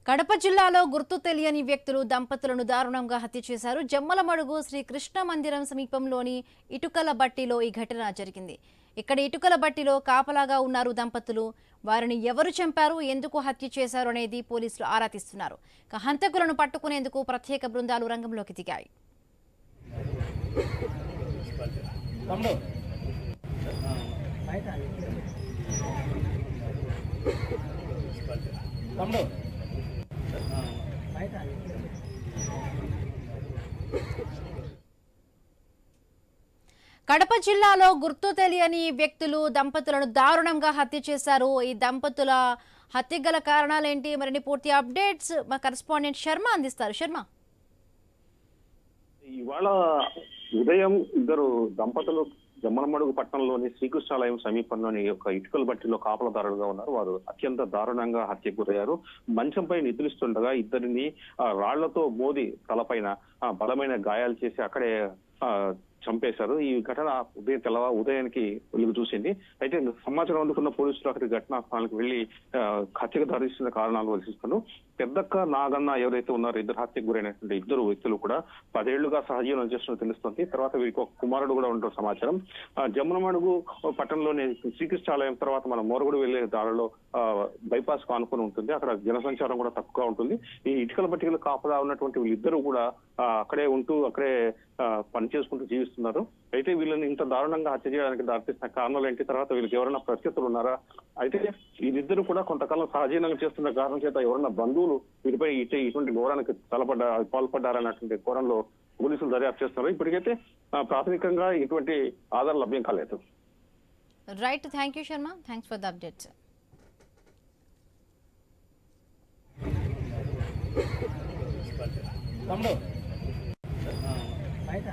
కడప జిల్లాలో గుర్తు తెలియని వ్యక్తులు దంపతులను దారుణంగా హత్య చేశారు. జమ్మలమడుగు శ్రీ కృష్ణ మందిరం సమీపంలోని ఇటుకల బట్టిలో ఈ ఘటన జరిగింది. ఇక్కడ ఇటుకల బట్టిలో కాపలాగా ఉన్నారు దంపతులు. వారిని ఎవరు చంపారు, ఎందుకు హత్య చేశారు అనేది పోలీసులు ఆరా తీస్తున్నారు. హంతకులను పట్టుకునేందుకు ప్రత్యేక బృందాలు రంగంలోకి దిగాయి. కడప జిల్లాలో గుర్తు తెలియని వ్యక్తులు దంపతులను దారుణంగా హత్య చేశారు. ఈ దంపతుల హత్య గల కారణాలేంటి, మరిన్ని పూర్తి అప్డేట్స్ మా కరెస్పాండెంట్ శర్మ అందిస్తారు. శర్మ, ఇవాళ ఉదయం ఇద్దరు దంపతులు జమ్మలమడుగు పట్టణంలోని శ్రీకృష్ణాలయం సమీపంలోని యొక్క ఇటుకల బట్టిలో కాపలదారులుగా ఉన్నారు. వారు అత్యంత దారుణంగా హత్యకు గురయ్యారు. మంచంపై నిద్రిస్తుండగా ఇద్దరిని రాళ్లతో మోది తలపైన బలమైన గాయాలు చేసి అక్కడే చంపేశారు. ఈ ఘటన ఉదయానికి వెలుగు చూసింది. అయితే సమాచారం అందుకున్న పోలీసులు అక్కడి ఘటనా స్థలానికి వెళ్లి హత్యకు దారిస్తున్న కారణాలు వలసిస్తున్నారు. పెద్దక్క నాగన్న ఎవరైతే ఉన్నారో ఇద్దరు హత్యకు గురైనటువంటి ఇద్దరు వ్యక్తులు కూడా 10 ఏళ్లుగా సహజీవనం చేస్తున్నట్టు తెలుస్తుంది. తర్వాత వీరికి ఒక కుమారుడు కూడా ఉండడం సమాచారం. జమ్మలమడుగు పట్టణంలోని శ్రీకృష్ణాలయం తర్వాత మన మోరగుడు వెళ్లే దారిలో బైపాస్ ఆనుకుని ఉంటుంది. అక్కడ జనసంచారం కూడా తక్కువగా ఉంటుంది. ఈ ఇటుకల బట్టికలు కాపలా ఉన్నటువంటి వీళ్ళిద్దరూ కూడా అక్కడే ఉంటూ అక్కడే పని చేసుకుంటూ జీవిస్తున్నారు. అయితే వీళ్ళని ఇంత దారుణంగా హత్య చేయడానికి దారితీసిన కారణాలు ఏంటి, తర్వాత వీళ్ళకి ఎవరైనా ప్రత్యర్థులు ఉన్నారా? అయితే వీరిద్దరు కూడా కొంతకాలం సహజీవనంగా చేస్తున్న కారణం చేత ఎవరైనా బంధువులు వీరిపై ఇటువంటి ఘోరానికి పాల్పడ్డారన్నటువంటి కోణంలో పోలీసులు దర్యాప్తు చేస్తున్నారు. ఇప్పటికైతే ప్రాథమికంగా ఇటువంటి ఆధారాలు లభ్యం కాలేదు. Right, thank you Sharma, thanks for the updates. బయట